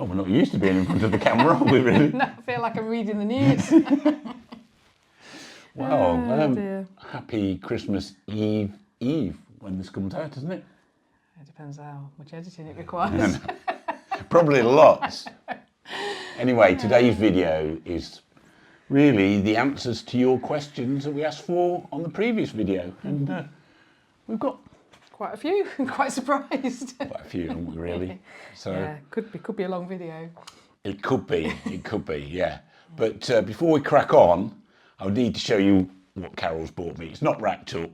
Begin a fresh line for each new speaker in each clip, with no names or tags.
Well, we're not used to being in front of the camera, are we, really?
No, I feel like I'm reading the news.
Well, happy Christmas Eve when this comes out, isn't it?
It depends how much editing it requires.
Probably lots. Anyway, today's video is really the answers to your questions that we asked for on the previous video. And we've got
quite a few. I'm quite surprised.
quite a few, haven't we, really? So
yeah, could be a long video.
It could be, yeah. But before we crack on, I need to show you what Carol's bought me. It's not wrapped up,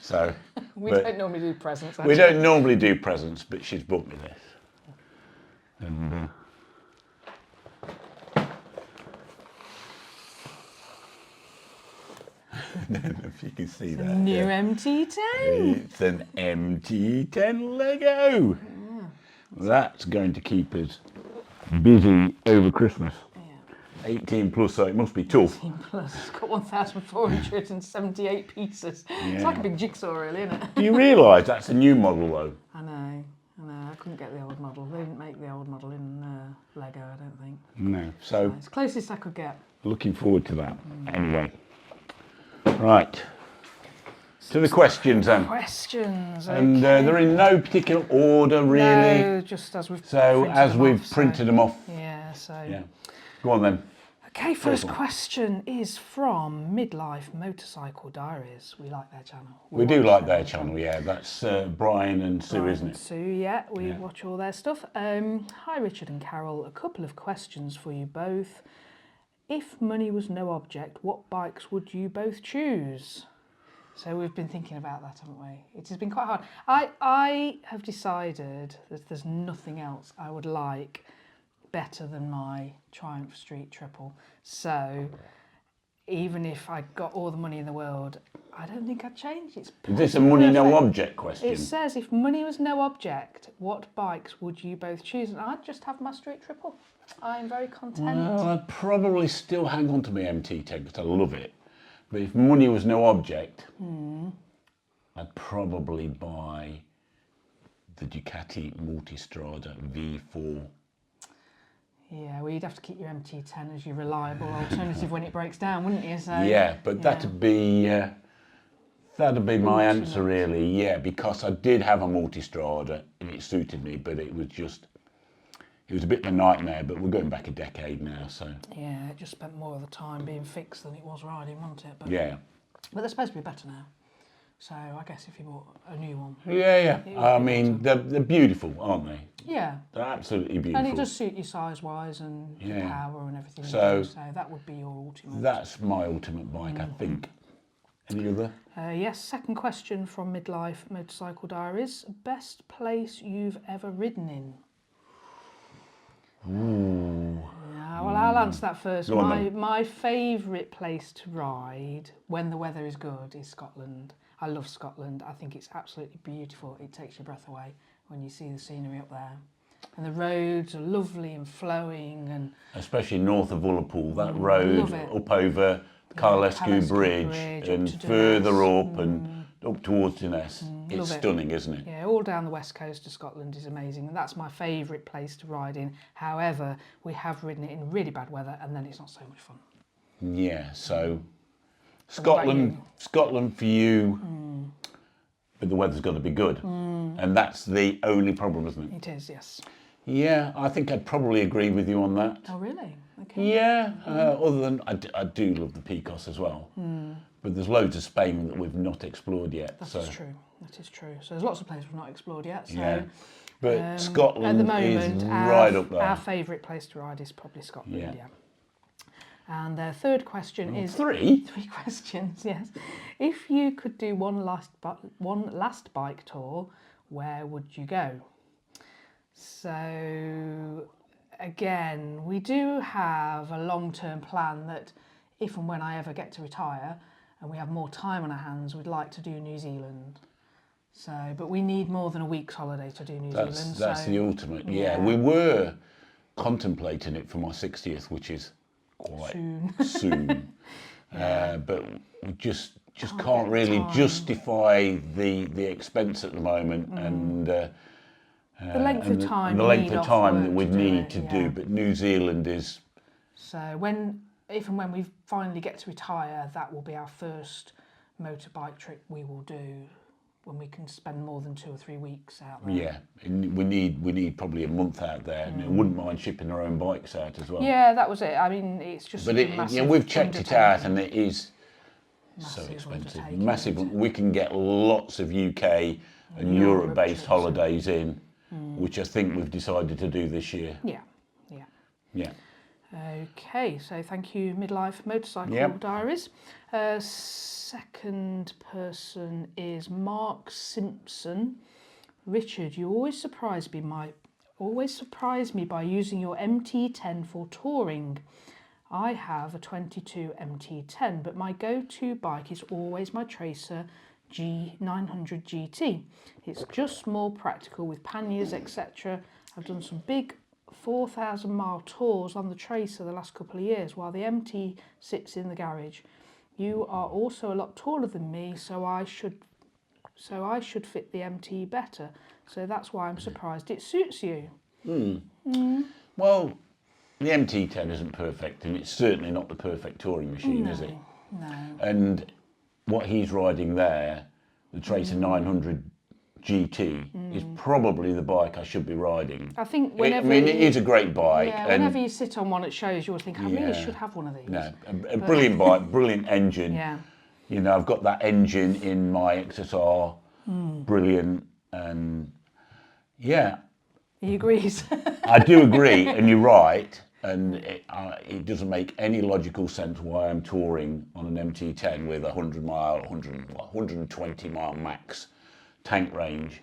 so...
we don't normally do presents, actually.
We don't normally do presents, but she's bought me this. And... I don't know if you can see that.
New MT10.
It's an MT10 Lego. Yeah. That's going to keep us busy over Christmas. Yeah. 18 plus, so it must be tough.
18 plus. It's got 1,478 pieces. Yeah. It's like a big jigsaw, really, isn't it?
Do you realise that's a new model, though?
I know. I couldn't get the old model. They didn't make the old model in Lego, I don't think.
No. So
it's the closest I could get.
Looking forward to that. Anyway. Right, to the questions then.
Questions, okay.
And they're in no particular order, really.
No, just as we've
printed them off.
Yeah, so.
Yeah. Go on then.
Okay, first question is from Midlife Motorcycle Diaries. We like their channel.
We do like their channel, yeah. That's Brian and Sue, isn't it?
Sue, yeah. We watch all their stuff. Hi, Richard and Carol. A couple of questions for you both. If money was no object, what bikes would you both choose? So we've been thinking about that, haven't we? It has been quite hard. I have decided that there's nothing else I would like better than my Triumph Street Triple. So even if I got all the money in the world, I don't think I'd change it.
Is this a money no object question?
It says, if money was no object, what bikes would you both choose? And I'd just have my Street Triple. I'm very content.
Well, I'd probably still hang on to my MT10 because I love it. But if money was no object, I'd probably buy the Ducati Multistrada V4.
Yeah, well, you'd have to keep your MT10 as your reliable alternative when it breaks down, wouldn't you? So,
yeah, but that'd be my answer, really. Yeah, because I did have a Multistrada and it suited me, but it was just... It was a bit of a nightmare, but we're going back a decade now, so... Yeah,
it just spent more of the time being fixed than it was riding, wasn't it? But,
yeah.
But they're supposed to be better now. So I guess if you bought a new one...
Yeah. I mean, they're beautiful, aren't they?
Yeah.
They're absolutely beautiful.
And it does suit you size-wise and your power and everything.
So
that would be your ultimate.
That's my ultimate bike, I think. Any other?
Yes, second question from Midlife Motorcycle Diaries. Best place you've ever ridden in?
Ooh.
Yeah, well, I'll answer that first. My favourite place to ride when the weather is good is Scotland. I love Scotland. I think it's absolutely beautiful. It takes your breath away when you see the scenery up there. And the roads are lovely and flowing. And
especially north of Ullapool, that road up over Carlescu Bridge and further up and up towards Dines. It's stunning, isn't it?
Yeah, all down the west coast of Scotland is amazing, and that's my favourite place to ride in. However, we have ridden it in really bad weather, and then it's not so much fun.
Yeah, so Scotland for you, but the weather's got to be good, and that's the only problem, isn't it?
It is, yes.
Yeah, I think I'd probably agree with you on that.
Oh, really? Okay.
Yeah, other than I do love the Picos as well. But there's loads of Spain that we've not explored yet.
That is true. That is true. So there's lots of places we've not explored yet. So,
yeah. But Scotland
at the moment,
is right up there.
Our favourite place to ride is probably Scotland, yeah. And their third question is...
Three?
3 questions, yes. If you could do one last bike tour, where would you go? So, again, we do have a long-term plan that if and when I ever get to retire and we have more time on our hands, we'd like to do New Zealand. So, but we need more than a week's holiday to do New Zealand.
That's the ultimate, yeah. We were contemplating it for my 60th, which is quite soon. But we just can't really justify the expense at the moment,
The length of time.
And the
you
length
need
of
off
time
work
that we'd
to do
need
it,
to
yeah.
do. But New Zealand is...
So if and when we finally get to retire, that will be our first motorbike trip we will do, when we can spend more than 2 or 3 weeks out there.
Yeah, and we need probably a month out there, and I wouldn't mind shipping our own bikes out as well.
Yeah, that was it. I mean, it's just
But
such a massive
we've checked it out,
undertaking.
and it is so
Massive
expensive.
undertaking,
Massive.
isn't it?
We can get lots of UK and
Europe
Europe-based
trips,
holidays in, which I think we've decided to do this year.
Yeah, yeah.
Yeah.
Okay, so thank you, Midlife Motorcycle
Yep.
Diaries. Second person is Mark Simpson. Richard, you always surprise me by using your MT10 for touring. I have a 22 MT10, but my go-to bike is always my Tracer G900 GT. It's just more practical with panniers, etc. I've done some big 4,000 mile tours on the Tracer the last couple of years while the MT sits in the garage. You are also a lot taller than me, so I should fit the MT better. So that's why I'm surprised it suits you.
Well, the MT10 isn't perfect, and it's certainly not the perfect touring machine, is it?
No.
And what he's riding there, the Tracer 900 GT, is probably the bike I should be riding.
I think whenever
it is a great bike.
Yeah,
and
whenever you sit on one at shows, you always think, I really
Yeah.
should have one of these.
No, a brilliant bike, brilliant engine.
Yeah.
You know, I've got that engine in my XSR, brilliant, and yeah,
He agrees.
I do agree, and you're right, and it doesn't make any logical sense why I'm touring on an MT10 with 120 mile max tank range,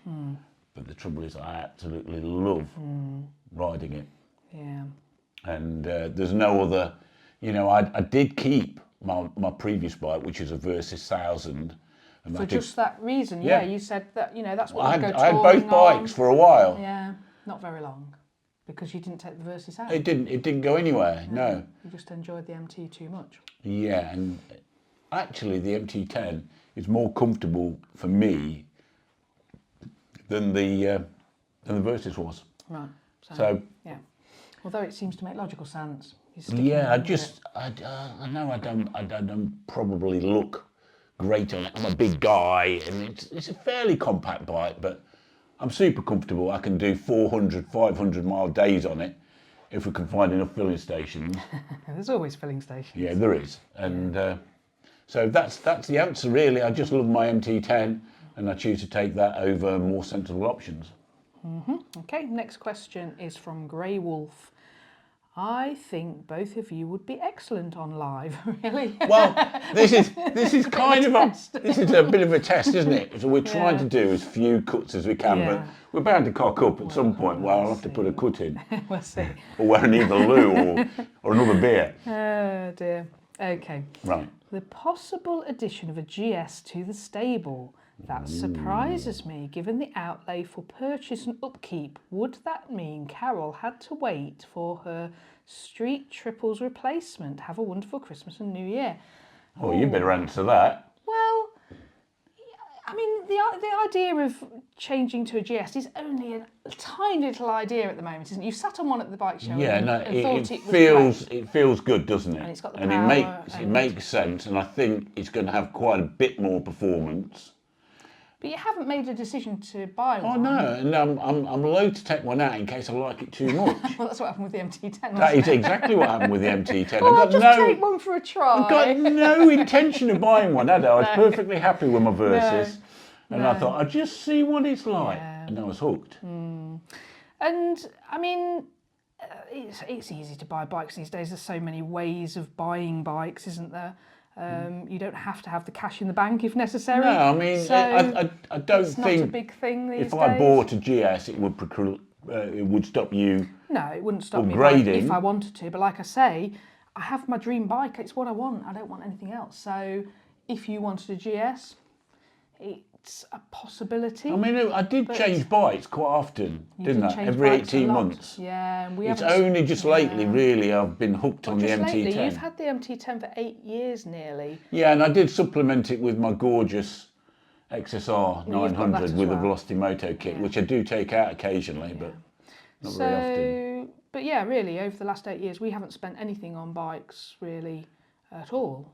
but the trouble is I absolutely love riding it.
Yeah.
And there's no other, you know, I did keep my previous bike, which is a Versys 1000. And
For
I did,
just that reason,
Yeah.
you said that, that's what
I
you go
had both
touring on.
bikes for a while.
Yeah, not very long, because you didn't take the Versys out.
It didn't go anywhere, no.
You just enjoyed the MT too much.
Yeah, and actually the MT10 is more comfortable for me than the Versys was.
Right.
So
yeah. Although it seems to make logical sense. You're sticking
yeah,
with it.
I know I don't probably look great on it. I'm a big guy, and it's a fairly compact bike, but I'm super comfortable. I can do 400, 500 mile days on it if we can find enough filling stations.
There's always filling stations.
Yeah, there is, and so that's the answer really. I just love my MT10, and I choose to take that over more sensible options.
Okay, next question is from Grey Wolf. I think both of you would be excellent on live, really.
Well, this is kind of this is a bit of a test, isn't it? So we're trying to do as few cuts as we can, but we're bound to cock up at some point where I'll have to put a cut in,
We'll see.
or where I need a loo or another beer.
Oh dear. Okay.
Right.
The possible addition of a GS to the stable. That surprises me, given the outlay for purchase and upkeep. Would that mean Carol had to wait for her Street Triples replacement? Have a wonderful Christmas and New Year.
Oh, you better answer that.
Well, I mean, the idea of changing to a GS is only a tiny little idea at the moment, isn't it? You sat on one at the bike show
Yeah,
and,
no,
and thought
it
was
feels
great.
it feels good, doesn't it?
And it's got the
and
power
it
and-
makes sense, and I think it's going to have quite a bit more performance.
But you haven't made a decision to buy
Oh
one.
no, and I'm loath to take one out in case I like it too much.
Well, that's what happened with the MT10.
That
wasn't
is
it?
exactly what happened with the MT10.
Well,
I've
I'll just take one for a try.
I've got no intention of buying one, had I? I was perfectly happy with my Versys, and I thought I'd just see what it's like, and I was hooked.
And I mean, it's easy to buy bikes these days. There's so many ways of buying bikes, isn't there? You don't have to have the cash in the bank if necessary.
No, I mean,
so
I don't
it's
think
not a big thing these
if
days.
I bought a GS, it would stop you.
No, it wouldn't stop me
upgrading.
if I wanted to. But like I say, I have my dream bike. It's what I want. I don't want anything else. So if you wanted a GS, it's a possibility.
I mean, I did change bikes quite often,
You
didn't
did
I?
change
Every
bikes a
18
lot.
months.
Yeah, and we
It's
haven't.
only just lately, really, I've been hooked on the
Just
MT10.
lately, you've had the MT10 for 8 years nearly.
Yeah, and I did supplement it with my gorgeous XSR
Well, you've got that
900
as
with a
well.
Velocity Moto kit,
Yeah.
which I do take out occasionally, but not very often.
But yeah, really, over the last 8 years, we haven't spent anything on bikes really at all.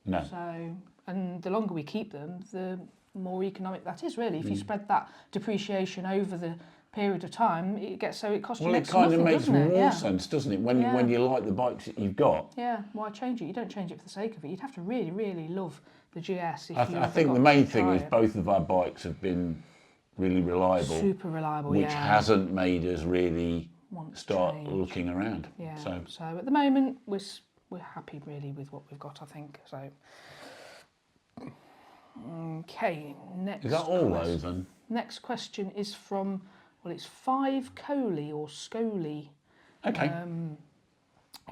No.
So, and the longer we keep them, the more economic that is really. If
Mm.
you spread that depreciation over the period of time, it costs you next to
Well, it
nothing,
kind of makes
doesn't it?
more sense, doesn't it? When you like the bikes that you've got.
Yeah, why change it? You don't change it for the sake of it. You'd have to really, really love the GS. If
I think the main thing is both of our bikes have been really reliable.
Super reliable,
which hasn't made us really start
change.
looking around.
Yeah.
So
at the moment, we're happy really with what we've got, I think. So. Okay, next.
Is that all those then?
Next question is from, well, it's 5 Coley or Scully.
Okay.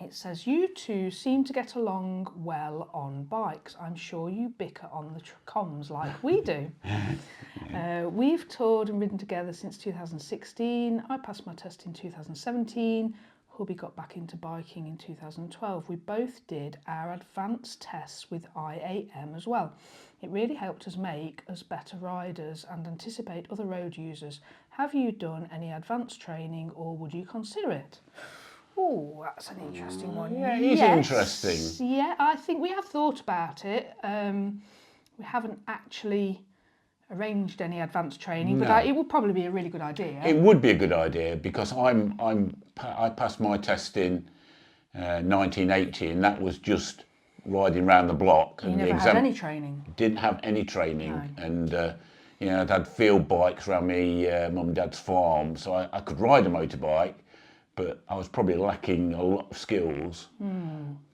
It says, you two seem to get along well on bikes. I'm sure you bicker on the comms like we do. We've toured and ridden together since 2016. I passed my test in 2017. Hubby got back into biking in 2012. We both did our advanced tests with IAM as well. It really helped us make us better riders and anticipate other road users. Have you done any advanced training or would you consider it? Oh, that's an interesting one.
Yeah, it is interesting.
Yeah, I think we have thought about it. We haven't actually arranged any advanced training, but it would probably be a really good idea.
It would be a good idea because I passed my test in 1980, and that was just riding around the block.
You
and
never had any training?
Didn't have any training,
No.
and I'd had field bikes around me mum and dad's farm, so I could ride a motorbike, but I was probably lacking a lot of skills.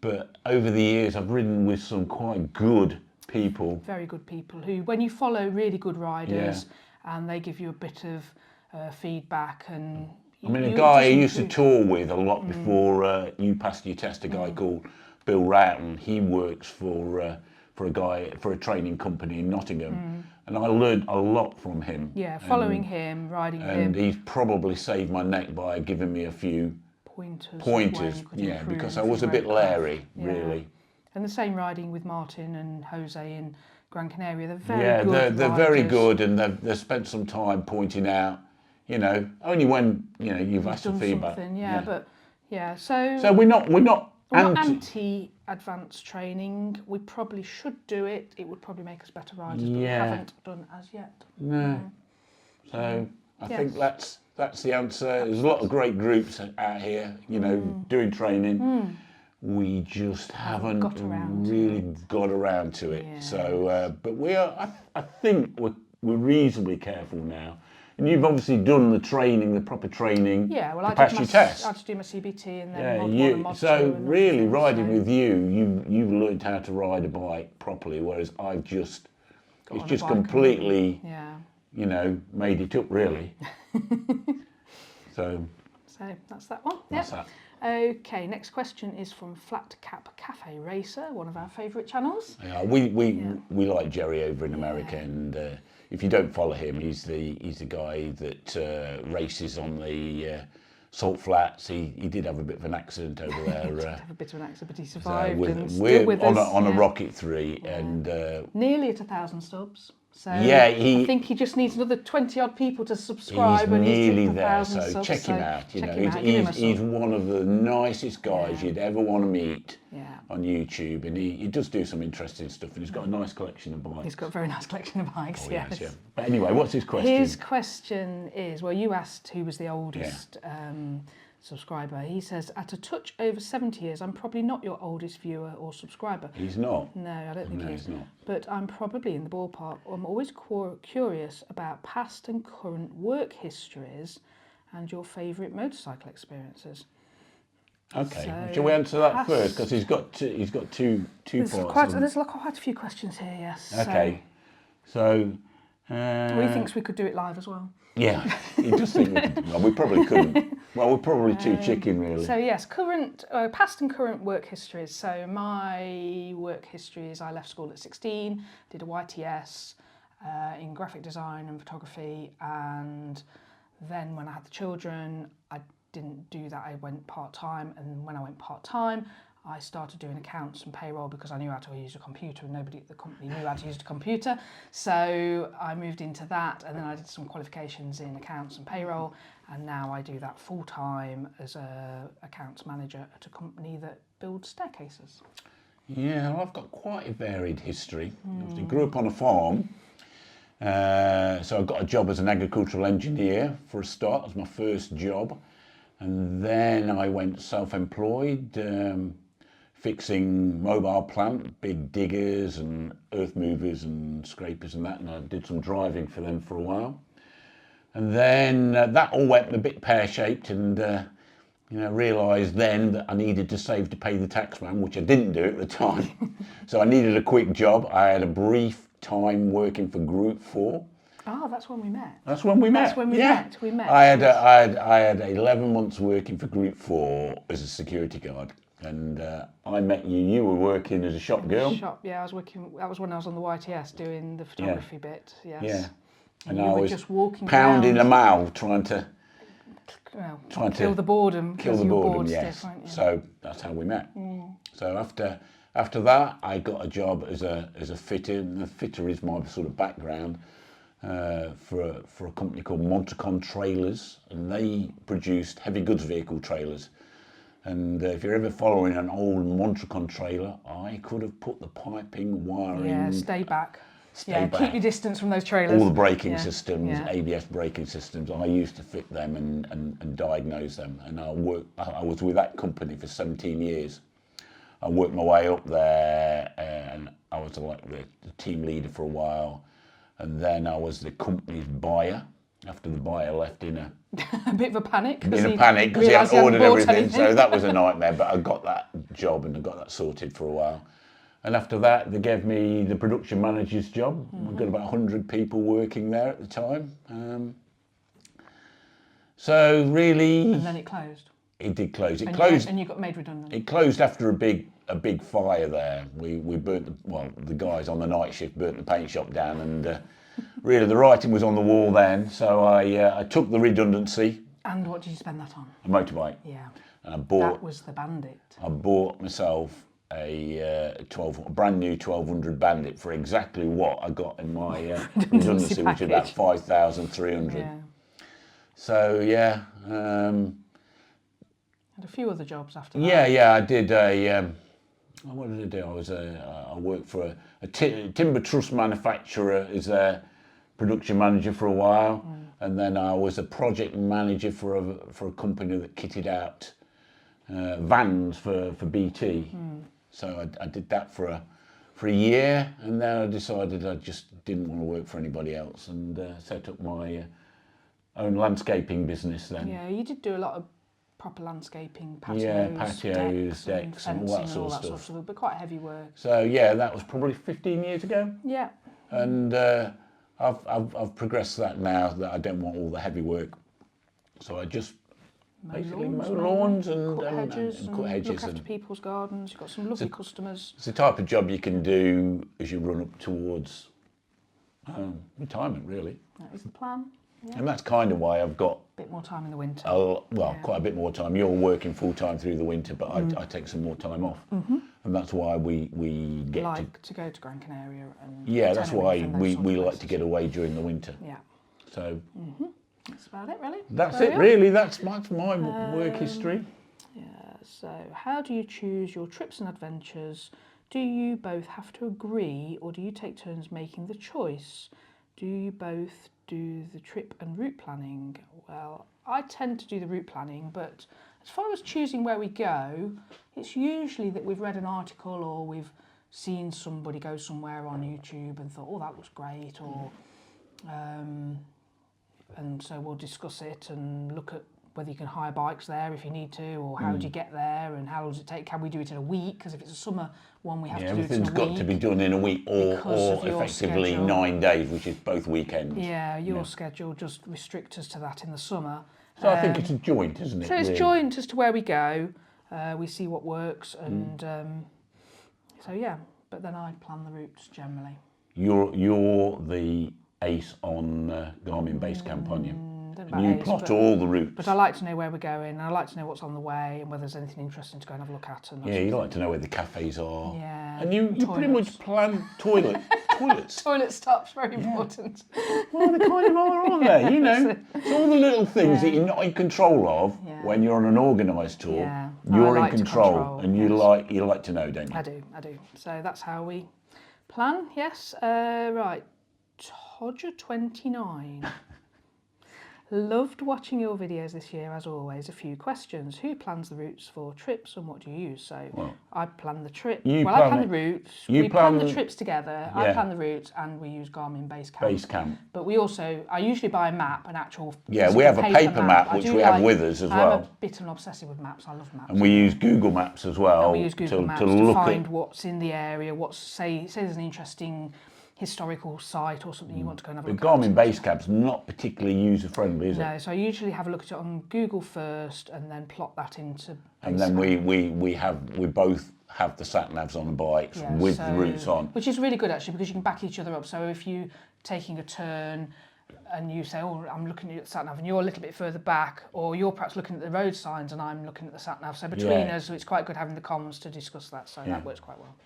But over the years, I've ridden with some quite good people.
Very good people who, when you follow really good riders and they give you a bit of feedback and...
a guy I used to tour with a lot before you passed your test, a guy called Bill Roughton. He works for a training company in Nottingham, and I learned a lot from him.
Yeah, following him, riding him.
And he's probably saved my neck by giving me a few pointers. Yeah, because I was a bit leery, really.
And the same riding with Martin and Jose in Gran Canaria. They're very good.
They're very good, and they've spent some time pointing out. Only when you've asked for feedback.
So
we're not
anti-advanced training. We probably should do it. It would probably make us better riders, but we haven't done as yet.
No. So I think that's the answer. There's a lot of great groups out here, doing training. We just haven't got around to it. Yeah. So, but we are. I think we're reasonably careful now. And you've obviously done the proper training.
Yeah, well, I
passed your test.
I had to do my CBT and then mod 2 and
really riding with you've learned how to ride a bike properly, whereas I've just completely, made it up really. So
that's that one.
That's that.
Okay, next question is from flatcapcaferacer, one of our favourite channels.
Yeah, we like Jerry over in America, and if you don't follow him, he's the guy that races on the salt flats. He did have a bit of an accident over there.
He did have a bit of an accident, but he survived and still
with
us.
On a Rocket 3, and
nearly at 1,000 subs. So
I
think he just needs another 20 odd people to subscribe.
He's nearly there, so
subs,
check him out.
He's
one of the nicest guys you'd ever want to meet on YouTube, and he does do some interesting stuff, and he's got a nice collection of bikes.
He's got a very nice collection of bikes, yes.
Yeah. But anyway, what's his question?
His question is, well, you asked who was the oldest subscriber. He says, at a touch over 70 years, I'm probably not your oldest viewer or subscriber.
He's not?
No, I don't think he is.
He's not.
But I'm probably in the ballpark. I'm always curious about past and current work histories and your favourite motorcycle experiences.
Okay,
So,
shall we answer that first? Because he's got two parts.
There's quite a few questions here, yes.
Okay, so...
he thinks we could do it live as well.
Yeah, he does think we probably couldn't. Well, we're probably too chicken, really.
So yes, past and current work histories. So my work history is I left school at 16, did a YTS in graphic design and photography, and then when I had the children, I didn't do that. I went part-time, and when I went part-time, I started doing accounts and payroll because I knew how to use a computer and nobody at the company knew how to use a computer. So I moved into that, and then I did some qualifications in accounts and payroll, and now I do that full time as a accounts manager at a company that builds staircases.
Yeah, well, I've got quite a varied history. I grew up on a farm, so I got a job as an agricultural engineer for a start. That was my first job. And then I went self-employed, fixing mobile plant, big diggers and earth movers and scrapers and that. And I did some driving for them for a while. And then that all went a bit pear-shaped, and realised then that I needed to save to pay the taxman, which I didn't do at the time. So I needed a quick job. I had a brief time working for Group 4.
Oh, that's when we met.
That's when we met.
That's when we met. We met.
I had 11 months working for Group 4 as a security guard, and I met you. You were working as a shop girl.
Yeah, I was working. That was when I was on the YTS doing the photography bit. Yes.
Yeah.
And you were just walking
pounding
around,
a mile, trying to
kill the boredom.
Kill the boredom,
yes.
yes. So that's how we met. So after that, I got a job as a fitter. And the fitter is my sort of background for a company called Montacon Trailers, and they produced heavy goods vehicle trailers. And if you're ever following an old Montacon trailer, I could have put the piping, wiring.
Yeah, stay back.
Back.
Keep your distance from those trailers.
All the braking systems, ABS braking systems, I used to fit them and diagnose them. And I was with that company for 17 years. I worked my way up there, and I was like the team leader for a while. And then I was the company's buyer after the buyer left in a
bit of a panic.
In a panic because he hadn't ordered everything. So that was a nightmare, but I got that job and I got that sorted for a while. And after that, they gave me the production manager's job. We've got about 100 people working there at the time. So really...
And then it closed.
It did close. It
and
closed.
And you got made redundant.
It closed after a big fire there. We burnt the guys on the night shift burnt the paint shop down, and really the writing was on the wall then. So I took the redundancy.
And what did you spend that on?
A motorbike.
Yeah.
And I bought.
That was the Bandit.
I bought myself a brand new 1200 Bandit for exactly what I got in my redundancy, which was about 5,300. Yeah. So yeah.
Had a few other jobs after that.
Yeah. I did what did I do? I worked for a timber truss manufacturer as a production manager for a while, and then I was a project manager for a company that kitted out vans for BT. So I did that for a year, and then I decided I just didn't want to work for anybody else, and set up my own landscaping business then.
Yeah, you did do a lot of proper landscaping, patios,
decks and all that sort of stuff.
But quite heavy work.
So yeah, that was probably 15 years ago.
Yeah.
And I've progressed that now that I don't want all the heavy work. So I just basically mow lawns and cut hedges
look after people's gardens. You've got some lovely customers.
It's the type of job you can do as you run up towards retirement, really.
That is the plan. Yeah.
And that's kind of why I've got
a bit more time in the winter.
Quite a bit more time. You're working full time through the winter, but I take some more time off, and that's why we get
to go to Gran Canaria and
that's why we like to get away during the winter.
Yeah.
So
that's about it, really.
That's it, really. That's my work history.
Yeah. So, how do you choose your trips and adventures? Do you both have to agree, or do you take turns making the choice? Do you both do the trip and route planning? Well, I tend to do the route planning, but as far as choosing where we go, it's usually that we've read an article or we've seen somebody go somewhere on YouTube and thought, oh, that looks great, or and so we'll discuss it and look at whether you can hire bikes there if you need to, or how do you get there, and how long does it take? Can we do it in a week? Because if it's a summer one, we have to do it in a week.
Everything's got to be done in a week, or effectively schedule. 9 days, which is both weekends.
Yeah, your schedule just restricts us to that in the summer.
So I think it's a joint, isn't it?
So it's joint as to where we go. We see what works, and so yeah. But then I plan the routes generally.
You're the ace on Garmin Basecamp, aren't you?
don't know
And
about
you
age,
plot all the routes.
but I like to know where we're going, and I like to know what's on the way and whether there's anything interesting to go and have a look at. And that
Yeah,
sort of
you
thing.
like to know where the cafes are.
Yeah.
And you pretty much plan toilets.
Toilet stops, very important.
Well, they kind of are, aren't they? You know, it's all the little things that you're not in control of when you're on an organised tour.
Yeah.
You're
I
in
like to
control, and you like to know, don't you?
I do. So that's how we plan. Yes. Right. Tojj29. Loved watching your videos this year, as always. A few questions. Who plans the routes for trips and what do you use? So I plan the trip. I plan the routes. We plan the trips together. I plan the routes, and we use Garmin Basecamp. But we also, I usually buy a map, an actual.
Yeah, we have a paper map which we have with us as well.
I'm a bit of an obsessive with maps. I love maps.
And we use Google Maps as well.
And we use Google Maps to find what's in the area. Say there's an interesting historical site or something you want to go and have a look at.
Garmin Basecamp's not particularly user-friendly, is it?
No, so I usually have a look at it on Google first and then plot that into
And then we both have the sat navs on the bikes with the routes on.
Which is really good actually, because you can back each other up. So if you taking a turn and you say, oh, I'm looking at the sat nav, and you're a little bit further back, or you're perhaps looking at the road signs and I'm looking at the sat nav. So between us, it's quite good having the comms to discuss that. So that works quite well.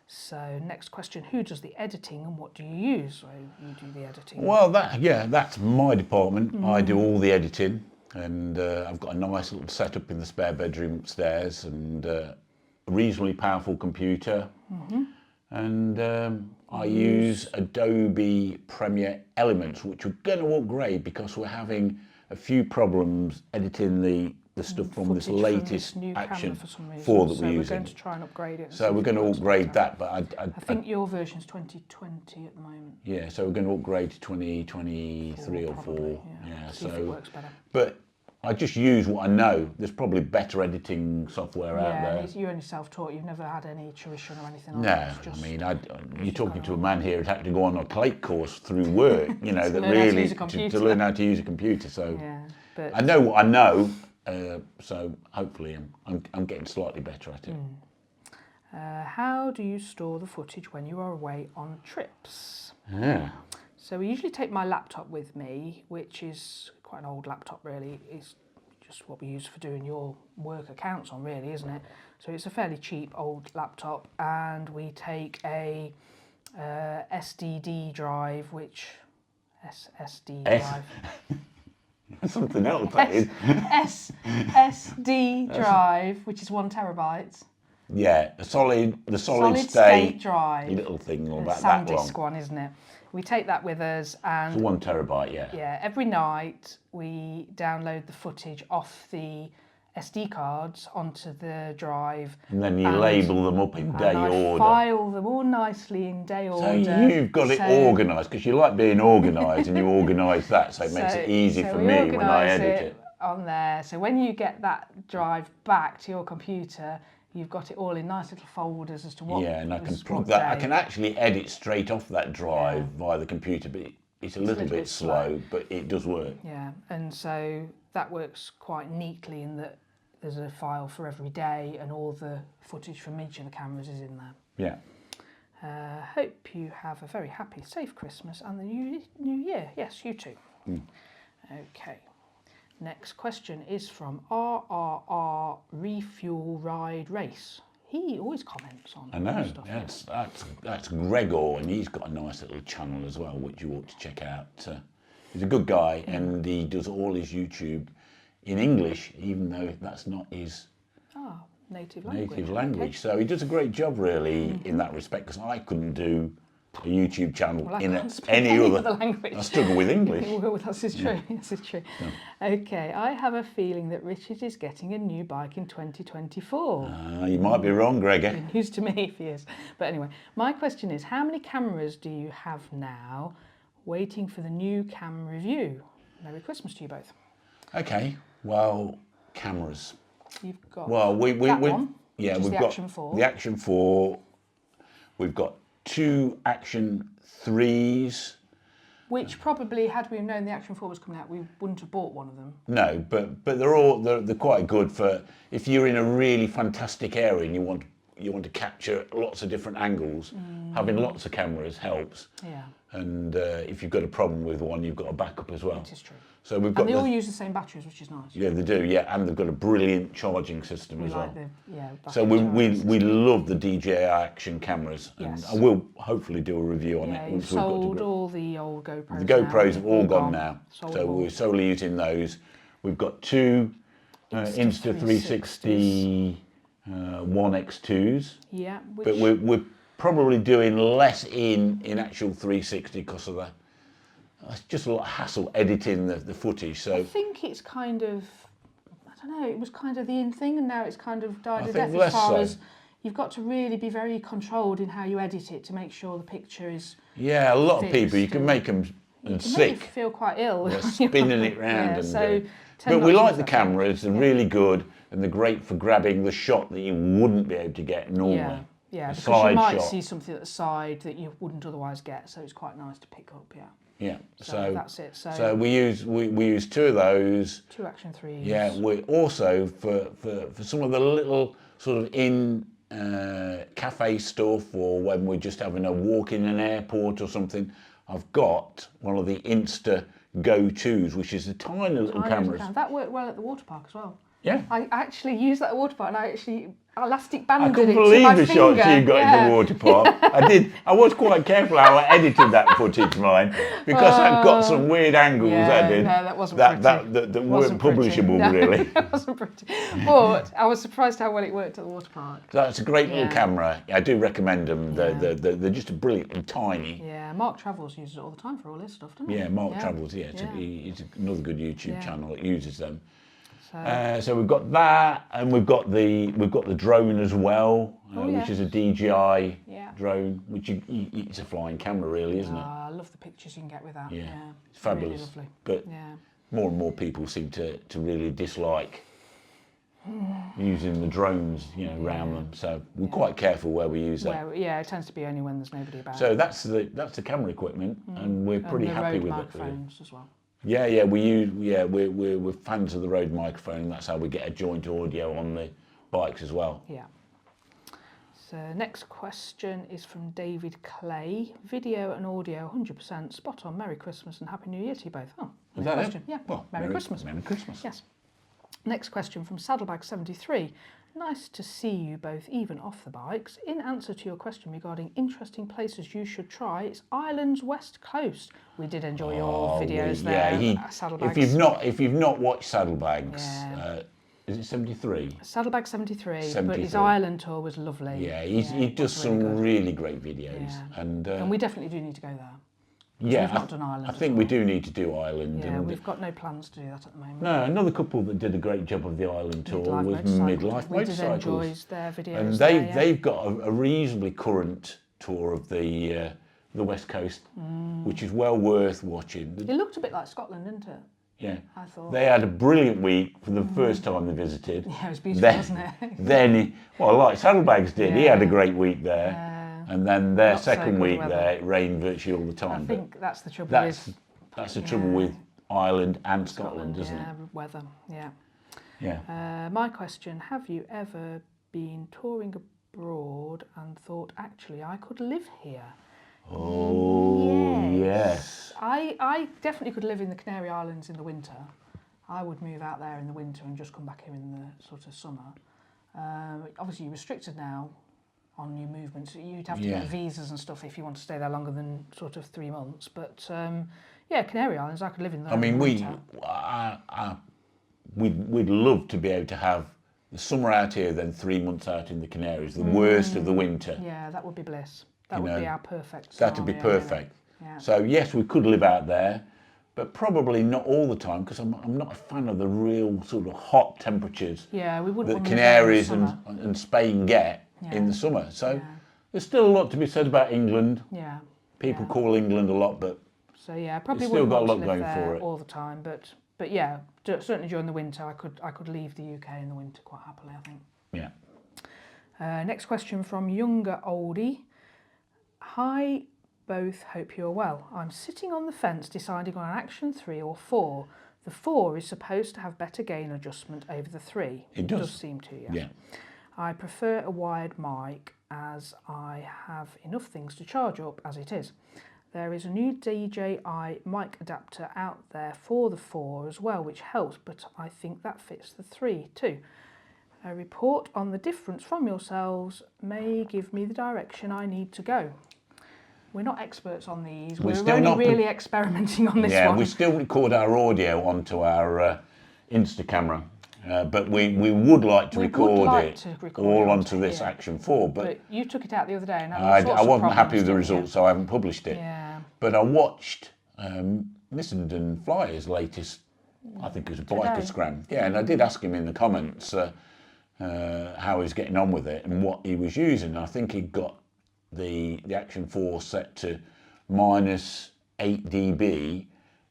So next question, who does the editing and what do you use? So you do the editing.
Well, that's my department. I do all the editing, and I've got a nice little setup in the spare bedroom upstairs, and a reasonably powerful computer. And I use Adobe Premiere Elements, which we're going to upgrade because we're having a few problems editing the stuff from this latest Action 4 that we're using.
We're going to try and upgrade it.
So we're going to upgrade that, but I
think your version's 2020 at the moment.
Yeah, so we're going to upgrade to 2023 or 4.
Yeah, see if it works better.
But I just use what I know. There's probably better editing software out there.
Yeah, you're only self-taught. You've never had any tuition or anything
No,
like that.
I mean, you're talking to a man here who'd had to go on a CLATE course through work, you know, that really to learn how to use a computer. So I know what I know. So hopefully I'm getting slightly better at it.
How do you store the footage when you are away on trips? So we usually take my laptop with me, which is quite an old laptop really. It's just what we use for doing your work accounts on really, isn't it? So it's a fairly cheap old laptop, and we take a SDD drive, which SSD drive.
Something else that is.
SD drive, which is 1 terabyte.
Yeah, the solid state
drive.
Little thing all about that long.
SanDisk one, isn't it? We take that with us, and
it's 1 terabyte, yeah.
Yeah, every night we download the footage off the SD cards onto the drive.
And then you label them up in day order.
File them all nicely in day order.
So you've got it organised, because you like being organised, and you organise that, so it makes it easy for me when I edit it.
On there. So when you get that drive back to your computer, you've got it all in nice little folders as to what.
Yeah, and I can plug that. I can actually edit straight off that drive via the computer, but it's a little bit slow, but it does work.
Yeah, and so that works quite neatly in that there's a file for every day, and all the footage from each of the cameras is in there.
Yeah.
Hope you have a very happy, safe Christmas and the new year. Yes, you too. Okay. Next question is from RRRRefuelRideRace. He always comments on stuff.
That's Gregor, and he's got a nice little channel as well, which you ought to check out. He's a good guy, and he does all his YouTube in English, even though that's not his
native language.
Okay. So he does a great job, really, in that respect, because I couldn't do a YouTube channel in any other language. I struggle with English.
Well, this is true. This is true. Yeah. Okay, I have a feeling that Richard is getting a new bike in 2024.
You might be wrong, Gregor.
News to me if he is. But anyway, my question is, how many cameras do you have now waiting for the new cam review? Merry Christmas to you both.
Okay, well, cameras.
You've got
we've got
the Action 4.
The Action 4. We've got 2 Action 3s.
Which probably, had we known the Action 4 was coming out, we wouldn't have bought one of them.
No, but they're quite good for if you're in a really fantastic area and you want to capture lots of different angles. Having lots of cameras helps.
Yeah.
and if you've got a problem with one, you've got a backup as well.
It is true.
So we've got.
And they all use the same batteries, which is nice.
Yeah, they do. Yeah, and they've got a brilliant charging system as well. So
battery
we love the DJI action cameras, and
Yes.
I will hopefully do a review on
Yeah,
it.
you've
Once we've got
sold
to
all the old GoPros.
the GoPros have all gone
gone
now,
Sold
so
them all.
we're solely using those. We've got two Insta360 1X2s,
Yeah, which
but we're probably doing less in actual 360 because of it's just a lot of hassle editing the footage. So
I think it's kind of, I don't know, it was kind of the in thing, and now it's kind of died
I
a
think
death
less
as far
so.
as you've got to really be very controlled in how you edit it to make sure the picture is.
yeah, a lot of people, you
fixed
can
and-
make them
It can make
sick.
you feel quite ill.
They're spinning it round.
Yeah,
and,
so
but we like the
that.
cameras, they're really good, and they're great for grabbing the shot that you wouldn't be able to get normally.
Yeah, yeah,
The
because
side
you might
shot.
see something at the side that you wouldn't otherwise get, so it's quite nice to pick up. Yeah.
Yeah,
So that's it.
So we use two of those.
Two Action 3s.
Yeah, we also for some of the little sort of in cafe stuff, or when we're just having a walk in an airport or something, I've got one of the Insta Go-Tos, which is the tiny little cameras.
That worked well at the water park as well.
Yeah.
I actually used that at the water park, and I actually elastic
I
banded
couldn't
it to my
believe the
finger.
shots you got in the water park. I was quite careful how I edited that footage, mine, because I've got some weird angles. I did.
No, that wasn't
that
pretty.
that weren't
Wasn't pretty.
publishable,
No,
really.
It wasn't pretty. But I was surprised how well it worked at the water park.
That's a great little
Yeah.
camera. I do recommend them.
Yeah.
They're just brilliant and tiny.
Yeah, Mark Travels uses it all the time for all his stuff, doesn't he?
Yeah, Mark Travels. Yeah, it's another good YouTube channel that uses them. So we've got that, and we've got the drone as well, which is a DJI drone, which it's a flying camera, really, isn't it?
I love the pictures you can get with that.
Yeah,
Yeah,
it's fabulous.
Really lovely.
But more and more people seem to really dislike using the drones, around them. So we're quite careful where we use that.
It tends to be only when there's nobody about.
So that's the camera equipment, and we're pretty
and the
happy
Rode
with it.
microphones as well.
Yeah, we're fans of the Rode microphone. That's how we get a joint audio on the bikes as well.
Yeah. So next question is from David Clay. Video and audio 100% spot on. Merry Christmas and Happy New Year to you both. Oh,
Is
next
that
question.
it?
Yeah.
Well,
Merry Christmas.
Merry Christmas.
Yes. Next question from Saddlebags73. Nice to see you both even off the bikes. In answer to your question regarding interesting places you should try, it's Ireland's west coast. We did enjoy your videos there. Saddlebags.
If you've not watched Saddlebags, is it 73?
Saddlebags 73, but
73.
his Ireland tour was lovely.
Yeah, he does some really good videos,
and we definitely do need to go there.
Yeah,
we've not done Ireland.
I think we do need to do Ireland.
Yeah,
and
we've got no plans to do that at the moment.
No, another couple that did a great job of the Ireland tour was Midlife
We did
Motorcycles.
enjoy their videos.
And they've got a reasonably current tour of the West Coast, which is well worth watching.
It looked a bit like Scotland, didn't it?
Yeah,
I thought.
They had a brilliant week for the first time they visited.
Yeah, it was beautiful, wasn't it?
Like Saddlebags did, he had a great week there. And then their second week
weather.
there, it rained virtually all the time.
I think that's the trouble
That's the trouble with Ireland and Scotland, isn't it?
Weather, yeah.
Yeah.
My question, have you ever been touring abroad and thought, actually, I could live here?
Oh, yes.
I definitely could live in the Canary Islands in the winter. I would move out there in the winter and just come back here in the sort of summer. Obviously, you're restricted now on new movements. You'd have to get visas and stuff if you want to stay there longer than sort of 3 months. But Canary Islands, I could live in there.
I mean,
we'd
love to be able to have the summer out here, then 3 months out in the Canaries, the worst of the winter.
Yeah, that would be bliss. That would be our perfect.
That'd be perfect. Yeah. So yes, we could live out there, but probably not all the time, because I'm not a fan of the real sort of hot temperatures that Canaries and Spain get in the summer. So there's still a lot to be said about England.
Yeah.
People call England a lot, but
probably
still
wouldn't
got a lot
want to
going
live there
for it.
all the time. But yeah, certainly during the winter, I could leave the UK in the winter quite happily, I think.
Yeah.
Next question from Younger Oldie. Hi, both. Hope you're well. I'm sitting on the fence deciding on an Action 3 or 4. The 4 is supposed to have better gain adjustment over the 3.
It does
seem to,
yeah.
I prefer a wired mic as I have enough things to charge up as it is. There is a new DJI mic adapter out there for the 4 as well, which helps, but I think that fits the 3 too. A report on the difference from yourselves may give me the direction I need to go. We're not experts on these. We're only really experimenting on this one.
Yeah, we still record our audio onto our Insta camera, but we would like to record it all onto this Action 4. But
you took it out the other day, and
I wasn't happy with the results, so I haven't published it.
Yeah.
But I watched Missenden Flyer's latest, I think it was a biker scram. Yeah, and I did ask him in the comments how he's getting on with it and what he was using. I think he got the Action 4 set to -8 dB,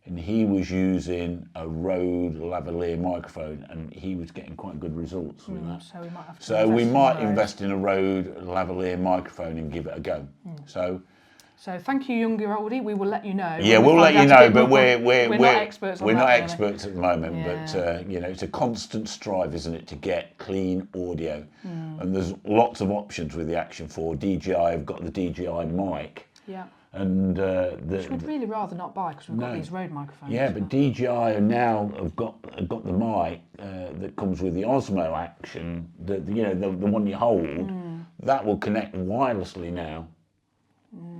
and he was using a Rode lavalier microphone, and he was getting quite good results with that.
So we might
invest in a Rode lavalier microphone and give it a go.
So thank you, younger oldie. We will let you know.
Yeah, we'll let you know, but we're
not experts on that.
We're not experts at the moment, but you know, it's a constant strive, isn't it, to get clean audio. And there's lots of options with the Action 4. DJI have got the DJI mic.
Yeah.
And
which we'd really rather not buy because we've got these Rode microphones.
Yeah, but DJI now have got the mic that comes with the Osmo Action. The one you hold that will connect wirelessly now.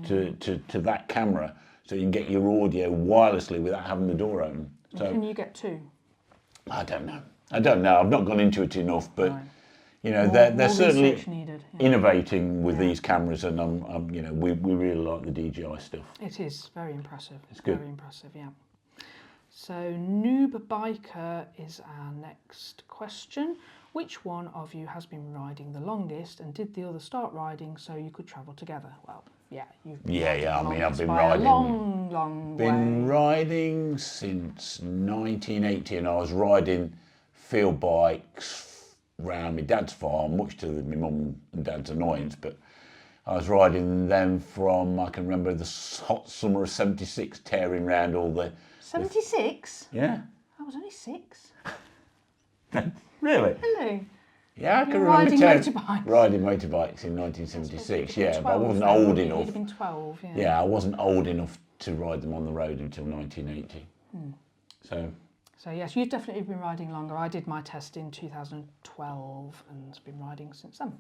To that camera, so you can get your audio wirelessly without having the door open. So
can you get 2?
I don't know. I've not gone into it enough, but you know, they're certainly innovating with these cameras, and I'm you know, we really like the DJI stuff.
It is very impressive.
It's good.
Very impressive, yeah. So NooBiker is our next question. Which one of you has been riding the longest, and did the other start riding so you could travel together? Well, yeah, you've been
I mean, I've been riding
long way.
Riding since 1980, and I was riding field bikes round my dad's farm, much to my mum and dad's annoyance, but I was riding them from, I can remember the hot summer of '76, tearing round all the...
76?
Yeah.
I was only 6.
Really?
Really?
Yeah, I can remember riding motorbikes in 1976. Yeah, but I wasn't old enough.
You'd have been 12. Yeah.
Yeah, I wasn't old enough to ride them on the road until 1980.
So yes, you've definitely been riding longer. I did my test in 2012 and been riding since then.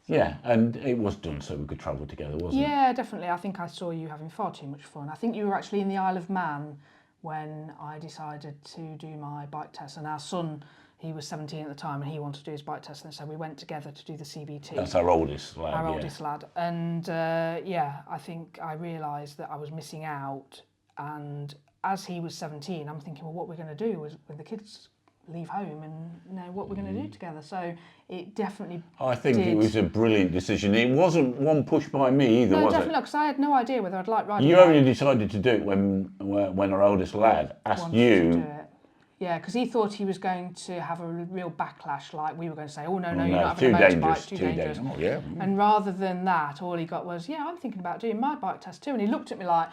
Yeah, and it was done so we could travel together, wasn't it?
Yeah, definitely. I think I saw you having far too much fun. I think you were actually in the Isle of Man when I decided to do my bike test, and our son, he was 17 at the time, and he wanted to do his bike test, and so we went together to do the CBT.
That's our oldest lad.
Our oldest lad. And I think I realised that I was missing out, and as he was 17, I'm thinking, well, what we're going to do is when the kids leave home and what we're going to do together. So it definitely
it was a brilliant decision. It wasn't one push by me either, was it?
No, definitely not, because I had no idea whether I'd like riding.
You only decided to do it when our oldest lad asked you.
To do it. Yeah, because he thought he was going to have a real backlash, like we were going to say, oh no, you're not having a motorbike, too dangerous.
Oh, yeah.
And rather than that, all he got was, I'm thinking about doing my bike test too. And he looked at me like,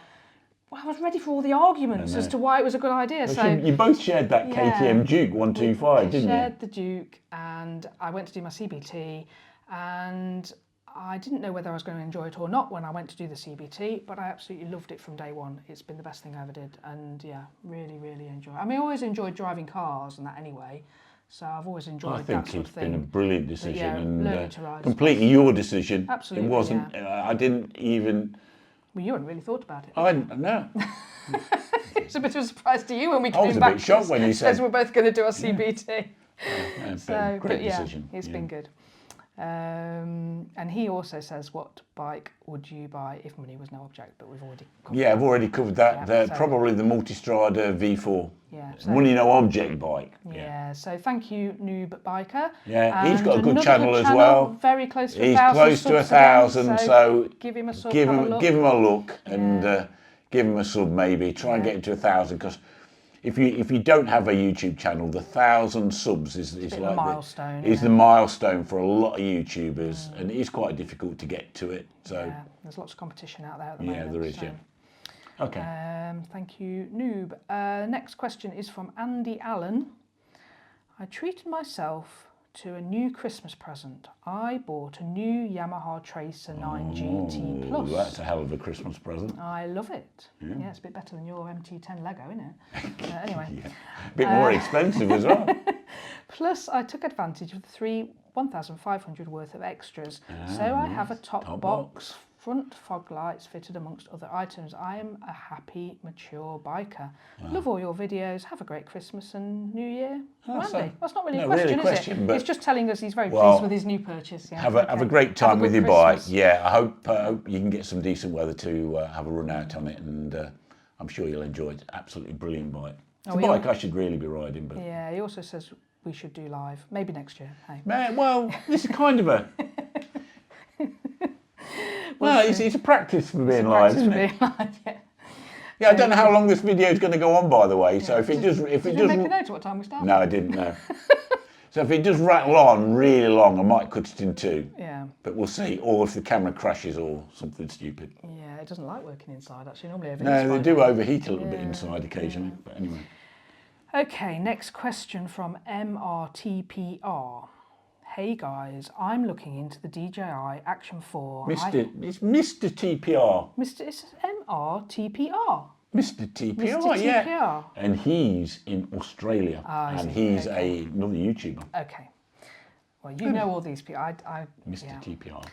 well, I was ready for all the arguments as to why it was a good idea.
Well,
so
you both shared that KTM Duke 125, didn't you?
I shared the Duke, and I went to do my CBT, and I didn't know whether I was going to enjoy it or not when I went to do the CBT, but I absolutely loved it from day one. It's been the best thing I ever did, and really, really enjoy it. I mean, I always enjoyed driving cars and that anyway, so I've always enjoyed that sort of thing.
I think it's been a brilliant decision,
learning to ride
completely your decision.
Absolutely,
it wasn't. I didn't even.
Well, you hadn't really thought about it.
No.
It's a bit of a surprise to you when we came back.
I was a bit shocked when you said
we're both going to do our CBT.
Great decision.
It's been good. And he also says, what bike would you buy if money was no object? But we've already covered that.
I've already covered that. Probably the Multistrada V4.
Yeah.
Money no object bike.
Yeah. So thank you, NooBiker.
Yeah, he's got a good channel as well.
Very close to 1,000.
He's close to 1,000, so
give him a sub.
Give him a look and give him a sub maybe. Try and get it to 1,000, because if you don't have a YouTube channel, the 1,000 subs is like
the milestone.
The milestone for a lot of YouTubers, and it is quite difficult to get to it. So
there's lots of competition out there at the moment.
Yeah, there is. Okay.
Thank you, Noob. Next question is from Andy Allen. I treated myself to a new Christmas present. I bought a new Yamaha Tracer 9 GT Plus.
That's a hell of a Christmas present.
I love it. Yeah, it's a bit better than your MT10 Lego, isn't it? Anyway.
Yeah. A bit more expensive as well.
Plus, I took advantage of the 1,500 worth of extras. So I have a top box, front fog lights fitted amongst other items. I am a happy, mature biker. Love all your videos. Have a great Christmas and New Year. Randy, that's not really a question, is it? It's just telling us he's very pleased with his new purchase. Yeah.
Have a great time with your bike. Yeah, I hope you can get some decent weather to have a run out on it, and I'm sure you'll enjoy it. Absolutely brilliant bike. It's a bike I should really be riding. But
yeah, he also says we should do live, maybe next year. Hey.
Well, this is kind of a... Well, it's a practice for being live, isn't it? Yeah, I don't know how long this video is going to go on, by the way. So if it does,
did you make a note of what time we started?
No, I didn't know. So if it does rattle on really long, I might cut it in two.
Yeah.
But we'll see. Or if the camera crashes or something stupid.
Yeah, it doesn't like working inside. Actually, normally overheats.
No, they do overheat a little bit inside occasionally. But anyway.
Okay, next question from MRTPR. Hey guys, I'm looking into the DJI Action 4.
It's Mr. TPR.
It's MRTPR.
Mr. TPR, yeah. And he's in Australia. And he's another YouTuber.
Okay. Well, you know all these people.
Mr. TPR.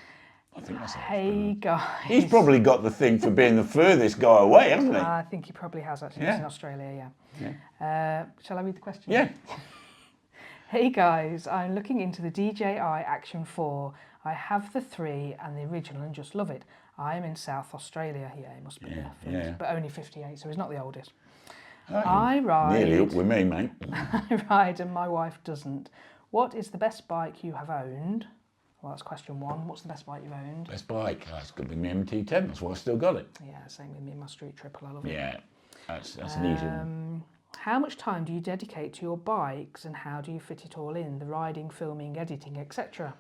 I think that's it.
Hey guys.
He's probably got the thing for being the furthest guy away, hasn't he?
I think he probably has actually. He's in Australia, yeah. Shall I read the question?
Yeah.
Hey guys, I'm looking into the DJI Action 4. I have the 3 and the original and just love it. I am in South Australia. Yeah, he must be but only 58, so he's not the oldest. I ride...
Nearly up with me, mate.
I ride and my wife doesn't. What is the best bike you have owned? Well, that's question 1. What's the best bike you've owned?
Best bike? That's going to be my MT10. That's why I still got it.
Yeah, same with me, my Street Triple. I love it.
Yeah, that's an easy one.
How much time do you dedicate to your bikes and how do you fit it all in? The riding, filming, editing, etc.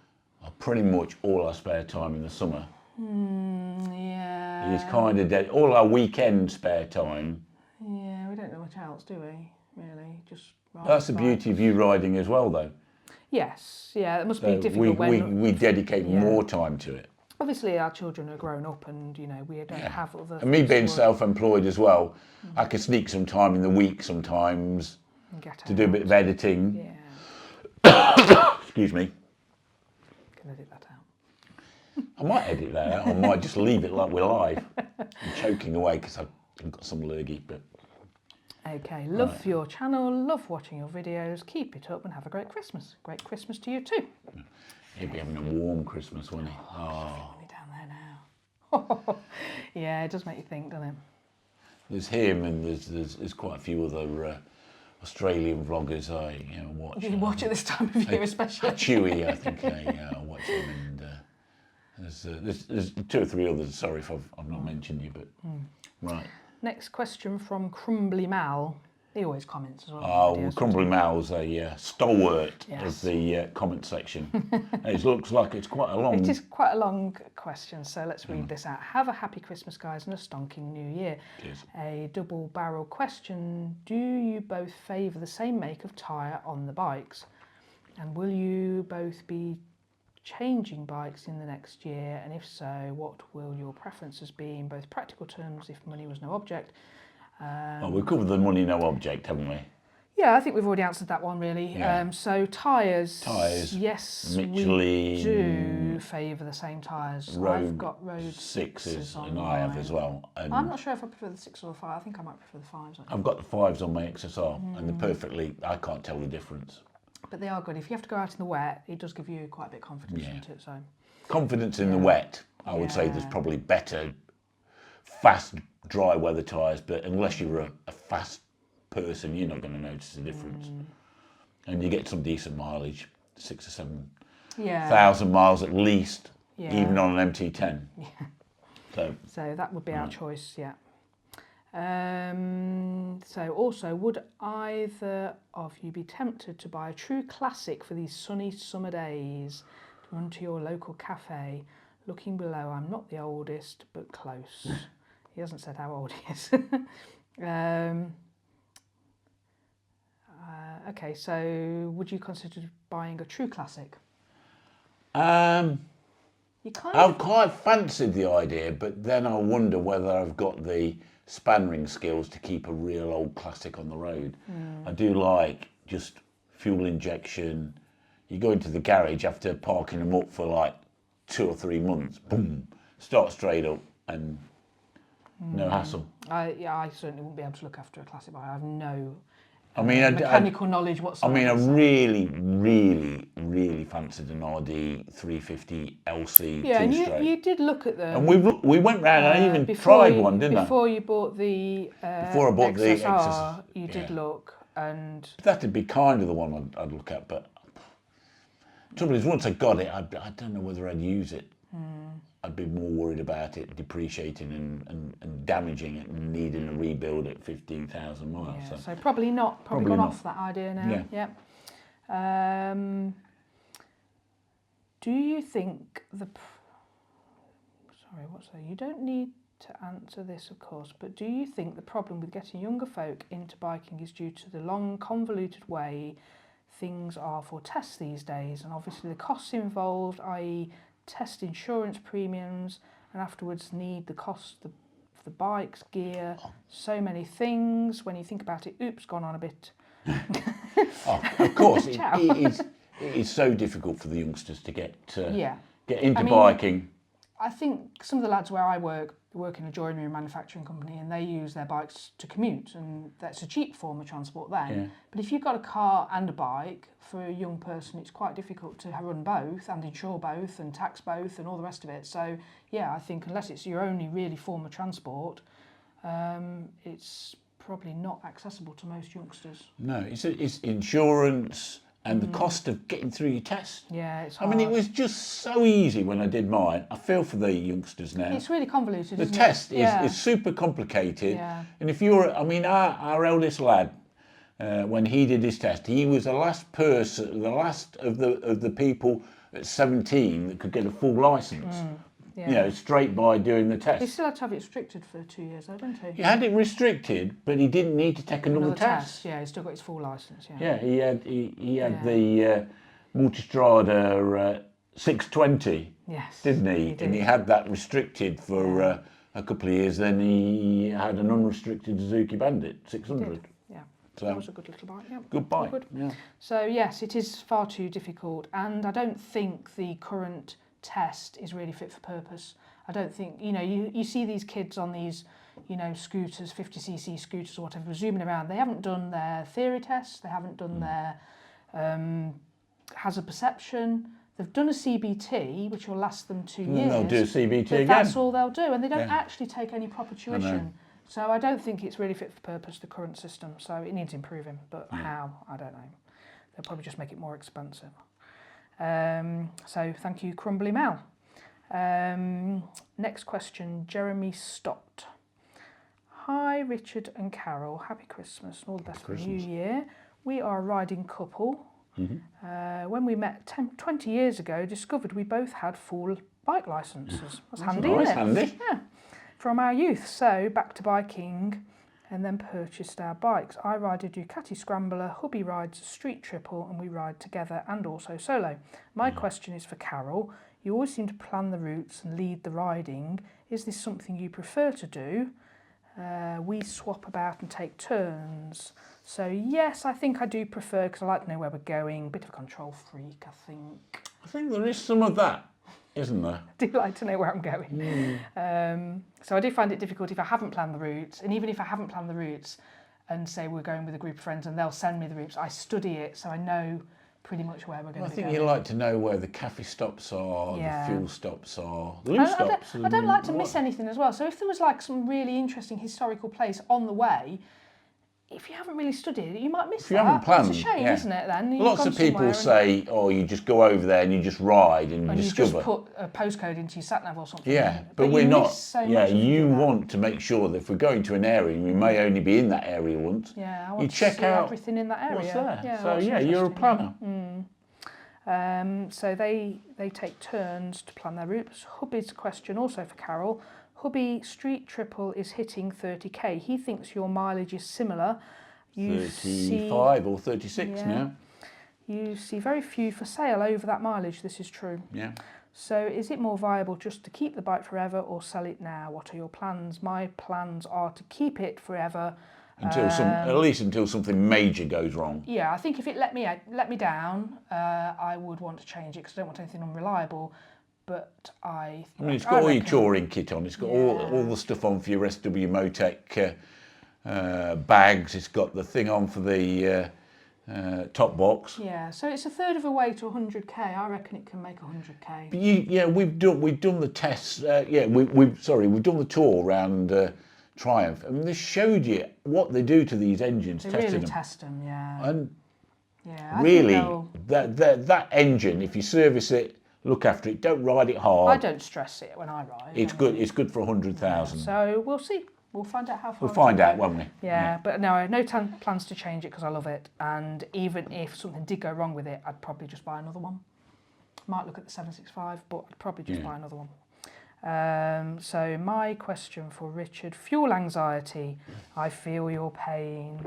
Pretty much all our spare time in the summer.
Yeah.
It's kind of all our weekend spare time.
Yeah, we don't do much else, do we? Really, just ride.
That's the beauty of you riding as well, though.
Yes, yeah, it must be difficult
we dedicate more time to it.
Obviously, our children are grown up, and we don't have other.
And me being self-employed as well, I can sneak some time in the week sometimes to do a bit of editing.
Yeah.
Excuse me.
Can edit that out.
I might edit that out. I might just leave it like we're live. I'm choking away because I've got some lurgy, but.
Okay, love your channel, love watching your videos. Keep it up and have a great Christmas. Great Christmas to you too.
He'll be having a warm Christmas, won't he?
Oh, down there now. Yeah, it does make you think, doesn't it?
There's him, and there's quite a few other Australian vloggers I watch.
You watch at this time of year, especially.
Chewy, I think I watch him, and there's 2 or 3 others. Sorry if I've not mentioned you, but right.
Next question from Crumbly Mal. He always comments as well.
Oh, Crumbly Mal's a stalwart of the comment section. It looks like it's quite a long...
It is quite a long question, so let's read this out. Have a happy Christmas, guys, and a stonking new year.
Cheers.
A double barrel question. Do you both favour the same make of tyre on the bikes? And will you both be changing bikes in the next year? And if so, what will your preferences be in both practical terms if money was no object?
We've covered the money no object, haven't we?
Yeah, I think we've already answered that one really.
Yeah.
So tyres, yes,
Michelin,
we do favour the same tyres. I've got Road
6s
on
and I have as well. And
I'm not sure if I prefer the 6 or the 5. I think I might prefer the 5s.
I've got the 5s on my XSR and they're perfectly, I can't tell the difference.
But they are good. If you have to go out in the wet, it does give you quite a bit of confidence into it. So
confidence in the wet, I would say there's probably better fast dry weather tyres, but unless you're a fast person, you're not going to notice the difference. And you get some decent mileage, 6,000 or 7,000 miles at least, even on an MT10. So
that would be our choice, yeah. So also, would either of you be tempted to buy a true classic for these sunny summer days? Run to your local cafe. Looking below, I'm not the oldest, but close. He hasn't said how old he is. Okay, Okay, so would you consider buying a true classic? You kind
I've
of,
quite fancied the idea, but then I wonder whether I've got the span ring skills to keep a real old classic on the road. I do like just fuel injection. You go into the garage after parking them up for like 2 or 3 months, boom, start straight up and no hassle.
I certainly wouldn't be able to look after a classic bike. I have no
I mean,
mechanical knowledge
I
whatsoever.
mean, I
so-
really fancied an RD 350 LC
Yeah, and
two-stroke.
you did look at them.
And we went round and I even
before
tried
you-
one, didn't I?
Before you bought the
Before I bought the
XSR, you
yeah.
did look, and
That'd be kind of the one I'd look at, but trouble is, once I got it, I don't know whether I'd use it. I'd be more worried about it depreciating and damaging it and needing a rebuild at 15,000 miles.
yeah, so probably not. Probably gone
not.
off that idea now.
Yeah.
Do you think sorry, what's that? You don't need to answer this, of course, but do you think the problem with getting younger folk into biking is due to the long, convoluted way things are for tests these days, and obviously the costs involved, i.e. test insurance premiums, and afterwards need the cost of the bikes, gear, so many things. When you think about it, oops, gone on a bit.
Oh, of course,
Ciao.
it is so difficult for the youngsters to get into
I mean,
biking.
I think some of the lads where I work in a joinery and manufacturing company, and they use their bikes to commute, and that's a cheap form of transport then.
Yeah.
But if you've got a car and a bike, for a young person it's quite difficult to run both and insure both and tax both and all the rest of it. So yeah, I think unless it's your only really form of transport, it's probably not accessible to most youngsters.
No, it's insurance and the cost of getting through your test.
Yeah, it's
I
hard.
mean, it was just so easy when I did mine. I feel for the youngsters now.
It's really convoluted,
The
isn't
test
it?
is super complicated.
Yeah.
And if you're, I mean, our eldest lad, when he did his test, he was the last of the people at 17 that could get a full licence.
Yeah.
You know, straight by doing the
He
test.
still had to have it restricted for 2 years though, didn't he?
He had it restricted, but he didn't need to take another test.
Yeah, he's still got his full licence, yeah.
Yeah, he had the Multistrada 620,
Yes.
didn't he?
He did.
And he had that restricted for a couple of years. Then he had an unrestricted Suzuki Bandit 600.
Yeah.
So
That was a good little bike, yeah.
good bike.
Good.
Yeah.
So yes, it is far too difficult, and I don't think the current test is really fit for purpose. I don't think, you see these kids on these, scooters, 50cc scooters or whatever, zooming around. They haven't done their theory tests, they haven't done their hazard perception. They've done a CBT, which will last them 2 years.
And they'll do a CBT
but
again.
that's all they'll do, and they don't
Yeah.
actually take any proper tuition. So I don't think it's really fit for purpose, the current system. So it needs improving, but how, I don't know. They'll probably just make it more expensive. So thank you, Crumbly Mel. Next question, Jeremy Stott. Hi, Richard and Carol. Happy Christmas and all the best for the new year. We are a riding couple. When we met 20 years ago, discovered we both had full bike licences. That's handy,
nice,
isn't it?
handy.
Yeah, from our youth. So back to biking, and then purchased our bikes. I ride a Ducati Scrambler, hubby rides a Street Triple, and we ride together and also solo. My question is for Carol. You always seem to plan the routes and lead the riding. Is this something you prefer to do? We swap about and take turns. So yes, I think I do prefer, because I like to know where we're going. Bit of a control freak, I think.
I think there is some of that, isn't there?
I do like to know where I'm going. So I do find it difficult if I haven't planned the routes, and even if I haven't planned the routes and say we're going with a group of friends and they'll send me the routes, I study it so I know pretty much where we're going
I
to be
think
going.
you like to know where the cafe stops are,
Yeah.
the fuel stops are, the loose stops.
I don't like to miss anything as well. So if there was like some really interesting historical place on the way, if you haven't really studied it, you might miss
If you haven't planned,
It's a shame,
yeah.
isn't it then? You've
Lots
gone
of people
somewhere
say, oh, you just go over there and you just ride and,
and you
discover.
just put a postcode into your sat-nav or something.
Yeah, but
you
we're
miss
not.
so
Yeah,
much if
you
do that.
want to make sure that if we're going to an area and we may only be in that area once,
Yeah, I
you
want to
check
see
out
everything in that area.
what's there.
Yeah,
so
what's
yeah, you're a
interesting.
planner.
So they take turns to plan their routes. Hubby's question also for Carol. Hubby, Street Triple is hitting 30k. He thinks your mileage is similar.
35 or 36
yeah,
now.
You see very few for sale over that mileage, this is true.
Yeah.
So is it more viable just to keep the bike forever or sell it now? What are your plans? My plans are to keep it forever.
Until at least until something major goes wrong.
Yeah, I think if it let me down, I would want to change it because I don't want anything unreliable. But I
mean, it's got all your touring kit on. It's got all the stuff on for your SW Motec bags. It's got the thing on for the top box.
Yeah, so it's a third of a way to 100k. I reckon it can make 100k.
But we've done the tests. We've done the tour around Triumph, and they showed you what they do to these engines.
They
testing
really
them.
test them, yeah.
And
yeah,
really, that engine, if you service it, look after it, don't ride it hard.
I don't stress it when I ride.
It's good. It's good for 100,000.
Yeah, so we'll see. We'll find out how far.
We'll find out, won't we?
Yeah, but no, I have no plans to change it because I love it. And even if something did go wrong with it, I'd probably just buy another one. Might look at the 765, but I'd probably just buy another one. So my question for Richard, fuel anxiety. I feel your pain.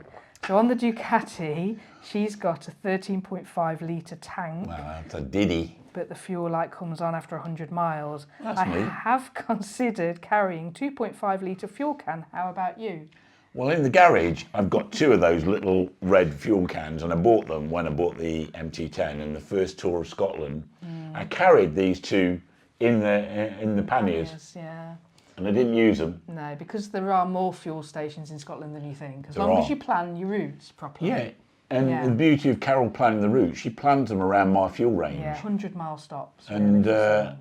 So on the Ducati, she's got a 13.5 litre tank.
Well, that's a ditty.
But the fuel light comes on after 100 miles.
That's
I
me.
have considered carrying 2.5 litre fuel can. How about you?
Well, in the garage, I've got two of those little red fuel cans, and I bought them when I bought the MT10 and the first tour of Scotland. I carried these two in the panniers,
yeah.
and I didn't use them.
No, because there are more fuel stations in Scotland than you think. As long as you plan your routes properly.
Yeah, and the beauty of Carol planning the route, she plans them around my fuel range.
Yeah, 100-mile stops.
And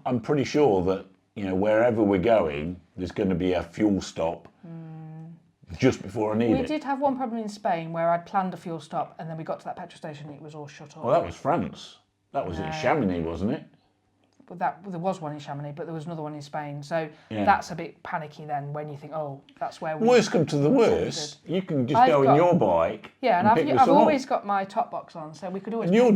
I'm pretty sure that wherever we're going, there's going to be a fuel stop just before I need it.
We did have one problem in Spain where I'd planned a fuel stop, and then we got to that petrol station and it was all shut off.
Well, that was France. That was in Chamonix, wasn't it?
But there was one in Chamonix, but there was another one in Spain. So that's a bit panicky then when you think, oh, that's where we...
Worst come to the worst, you can just go on your bike
and I've always got my top box on, so we could always...
And you'll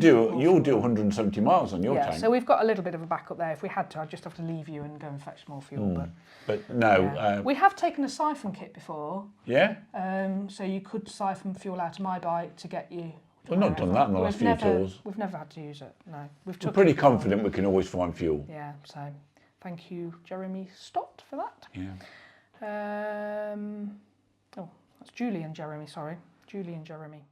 do 170 miles on your tank.
So we've got a little bit of a backup there. If we had to, I'd just have to leave you and go and fetch more fuel.
But no...
we have taken a siphon kit before.
Yeah?
So you could siphon fuel out of my bike to get you...
We've not done that in the last few tours.
We've never had to use it, no.
We're pretty confident we can always find fuel.
Yeah, so thank you, Jeremy Stott, for that.
Yeah.
That's Julie and Jeremy, sorry. Julie and Jeremy.